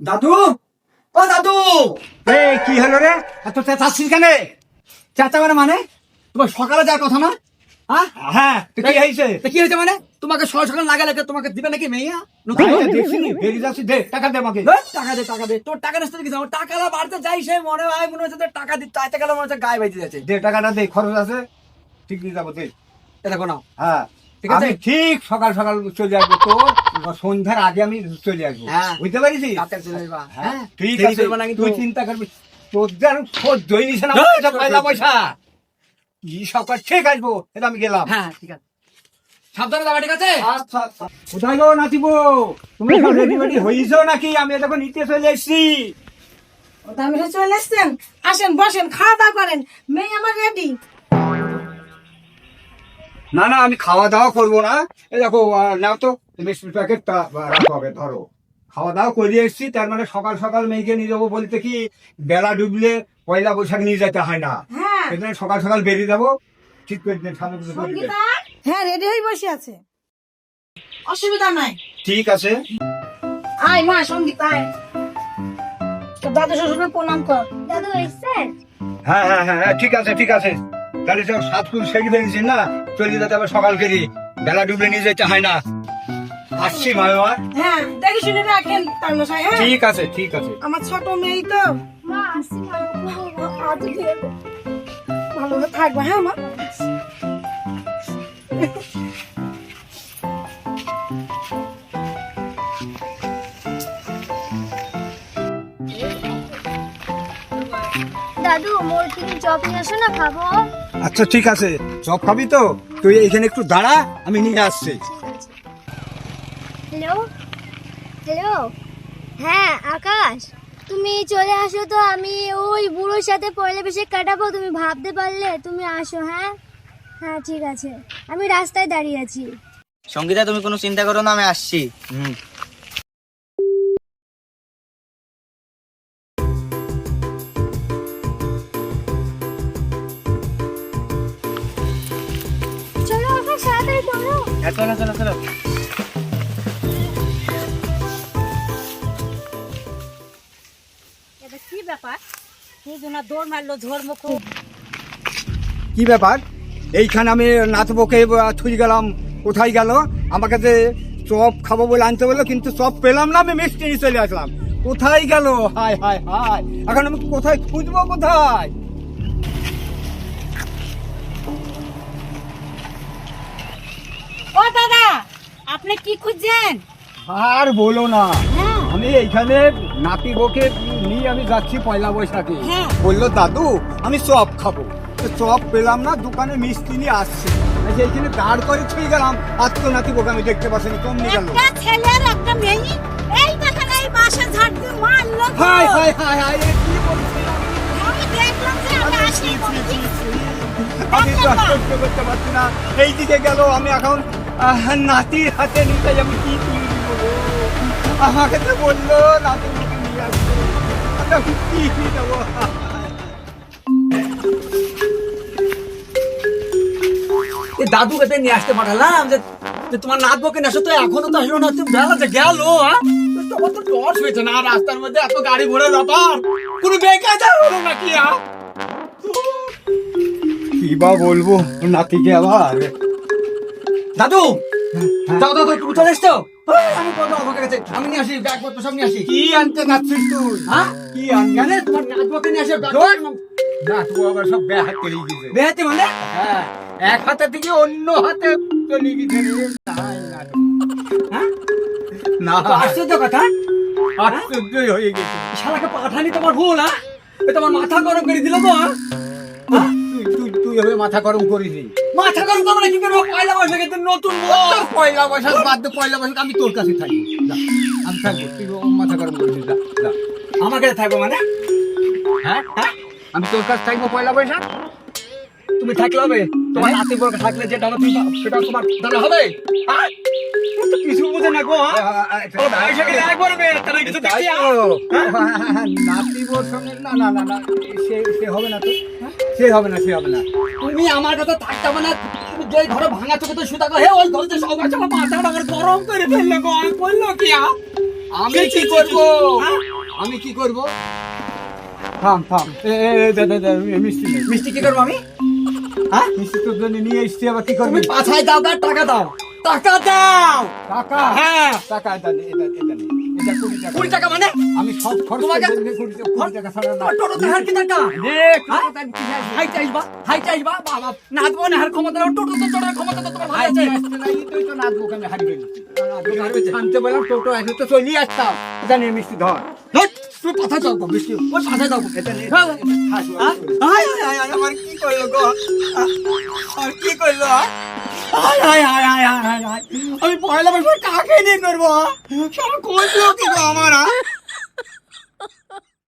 দাদু, ও দাদু, কি হলো রে? এত চেঁচাচ্ছিস কেন? চেঁচাবে মানে তোমার সকালে যাওয়ার কথা না? হ্যাঁ, কি হয়েছে? কি হয়েছে মানে তোমাকে সকাল সকাল না গেলে তোমাকে দিবে নাকি মেয়ে? বেরিয়ে যাচ্ছি, দে টাকা দে আমাকে। টাকা দে, টাকা দে। তোর টাকা নিতে কিছু টাকা বাড়তে যাই, সে মনে হয় মনে হচ্ছে টাকা দিতে চাইতে গেলে মনে হচ্ছে গায়ে বাইতে যাচ্ছে। দে টাকাটা, দে, খরচ আছে, ঠিক দিয়ে যাবো। দে দেখো না। হ্যাঁ, আমি ঠিক সকাল সকাল চলে আসবো, তোর সন্ধ্যার আগে আমি চলে আসবো, বুঝতে পারিস? ঠিক আছে, তুই চিন্তা করবি, তোর যেন সহ্যই নিছে না পয়লা পয়সা। কি সকাল ঠিক আসবো, এটা আমি গেলাম। হ্যাঁ ঠিক আছে, সাবধানে যাবা, ঠিক আছে? কোথায় গো নাচিবো, তুমি রেডি রেডি হয়েছো নাকি? আমি দেখো নিতে চলে এসছি। আপনি চলে এসছেন, আসেন বসেন, খাওয়া দাওয়া করেন, মেয়ে আমার রেডি। না না, আমি খাওয়া দাওয়া করবো না। এই দেখো, নাও তো বিস্কুট প্যাকেটটা রাখো হবে, ধরো। খাওয়া দাওয়া করে এসছি, তার মানে সকাল সকাল মেয়েকে নিয়ে যাবো বলতে কি, বেলা ডুবলে পয়লা বৈশাখ নিয়ে যেতে হয় না। সেজন্য সকাল সকাল বেরিয়ে যাবো। ঠিক করে দিন, সামনে কিছু করে দিন। হ্যাঁ রেডি হয়ে বসে আছে, অসুবিধা নাই। ঠিক আছে। আয় মা, সঙ্গীতা আয়, তো দাদু শ্বশুরকে প্রণাম কর। দাদু এসেছেন? হ্যাঁ হ্যাঁ হ্যাঁ, ঠিক আছে ঠিক আছে। তাহলে সব সাত ফুল সেরে ফেলেছি না, চলে যেতে হবে সকাল করে, বেলা ডুবলে নিয়ে যেতে হয় না। আসছি মা। হ্যাঁ দেখে শুনে রাখেন তার মশাই। হ্যাঁ ঠিক আছে ঠিক আছে। আমার ছোট মেয়ে তো, মা আসি মা। ভালো থাকবে। হ্যাঁ মা, দাদু মোর তুমি চপ নিয়ে আসো না, খাবো। আচ্ছা ঠিক আছে, চপ খাবি তো? তুই এখানে একটু দাঁড়া, আমি নিয়ে আসছি। হ্যালো হ্যালো, হ্যাঁ আকাশ, তুমি চলে আসো তো, আমি ওই বুড়োর সাথে পয়লা বৈশাখ কাটাবো, তুমি ভাবতে পারলে? তুমি আসো। হ্যাঁ হ্যাঁ ঠিক আছে, আমি রাস্তায় দাঁড়িয়ে আছি। সঙ্গীতা, তুমি কোনো চিন্তা করো না, আমি আসছি। চলো আকাশ, তাড়াতাড়ি চলো। চলো চলো চলো। এটা কি ব্যাপার? দুজনা দৌড় মারলো, ঝড় মুখ। কি ব্যাপার? এইখানে আমি নাচবোকে থুই গেলাম, কোথায় গেল? আমাকে যে চপ খাবো বলে আনতে বললো, কিন্তু চপ পেলাম না, আমি মিষ্টি নিয়ে চলে আসলাম। কোথায় গেল? হায় হায় হায়, এখন আমি কোথায় খুঁজবো, কোথায়? ও দাদা, আপনি কি খুঁজছেন? আর বলো না, আমি এইখানে নাতি বকে নিয়ে আমি যাচ্ছি পয়লা বৈশাখে। বললো দাদু আমি চপ খাবো, তো চপ পেলাম না, দোকানে মিষ্টি নিয়ে আসছে, এইখানে দাঁড় করে ছুঁয়ে গেলাম। আর তো নাতি বকে আমি দেখতে পাচ্ছি, কমনি গেল। একটা ছেলের একটা মেয়ে, এই দেখেন এই বাসে ঝাড় দিয়ে মারলো। হায় হায় হায় হায়, এ কি বলছি? আমি দেখলাম যে আমি আসি। আমি তো আর সহ্য করতে পারছি না, এইদিকে গেল, আমি এখন নাতির হাতে নিতে আমি কি তুলে দিব গো? আমাকে তো বললো নাতির মুখে নিয়ে আসবে, আমি কি দেবো? দাদু কাছে নিয়ে আসতে পাঠালাম যে তোমার নাত বকে নেশো, তো এখনো তো আসলো না, তুমি বেলা যে গেল। তোমার তো টর্চ হয়েছে না, রাস্তার মধ্যে এত গাড়ি ঘোড়ার ব্যাপার, কোনো বেকায়দা হলো নাকি? কি বা বলবো নাতিকে আবার। দাদু দাও দাও, তুমি চলে এসছো? আমি বলবো আমাকে কাছে, আমি নিয়ে আসি, ব্যাগপত্র সব নিয়ে আসি। কি আনতে যাচ্ছিস তুই? হ্যাঁ কি আনতে? তোমার নাত বকে নিয়ে আসে, না তো আবার সব বে হাতে নিয়ে গেছে। বে হাতে মানে? হ্যাঁ, এক হাতে থেকে অন্য হাতে চলে গেছে রে। হ্যাঁ না, আশ্চর্য কথা, আশ্চর্যই হয়ে গেছে। শালাকে পাঠানি তোমার ভুল। হ্যাঁ, তোমার মাথা গরম করে দিল গো। তুই হবে মাথা গরম করিনি। মাথা গরম করবো না কি করবো? পয়লা বৈশাখে তো নতুন পয়লা বৈশাখ বাদ দে, পয়লা বৈশাখ আমি তোর কাছে থাকি, আমি থাকবো, তুই মাথা গরম করিস। আমার কাছে থাকবো মানে? হ্যাঁ হ্যাঁ, আমি তোর কাছে থাকবো পয়লা বৈশাখ, তুমি থাকলে হবে? তোমার নাতি বড় থাকলে যেটা হবে সেটা তোমার দ্বারা হবে? কিছু বুঝে না গো। নাতি বোর সঙ্গে না না না না, সে হবে না তো, সে হবে না, সে হবে না। তুমি আমার কাছে থাকতে হবে না, তুমি যে ঘরে ভাঙা চোখে তো সুতা হে, ওই ঘরে সব মাথাটা গরম করে ফেললে গো। বললো কি আমি কি করবো? আমি কি করব? থাম থাম, মিষ্টি নে। মিষ্টি কি করবো আমি? হ্যাঁ, মিষ্টি তোর জন্য নিয়ে এসছি, আবার কি করবি? তুমি পাছায় দাও আর টাকা দাও, টাকা দাও। টাকা? হ্যাঁ। টাকা এটা নে, এটা নে। এটা 20 টাকা। 20 টাকা মানে? আমি সব খরচ তোমাকে- করে দিলে 20 টাকা ছাড়া না। তোমার টোটোতে হার কি টাকা? দেখ, হ্যাঁ? কোথায় কি আছে? হাইটে আসবা, হাইটে আসবা, বাবা নাচবো না, হার ক্ষমতা নাও, টোটোতে চড়ার ক্ষমতা তো তোমার ভালো আছে। আসতে নাই, তুই তো নাচবো, আমি হারিয়ে গেছি। আনতে বললাম, টোটো আসলে তো চলিয়ে আসতাম। এটা নিয়ে মিষ্টি ধর। ধুৎ, তুমি পাছায় দাও গো, মিষ্টি, ওই পাছায় দাও গো। এটা নিয়ে হ্যাঁ, খাস। হ্যাঁ? আয়, আয়, আয়, আয়, আমার কি করলো গো? আর কি করলো? আয়, আয়, আয়, আয়, আয়, আয়, আয়। আমি পয়লা বছর কাকে নিয়ে করবো? সারা কোন লোক কি গো আমার?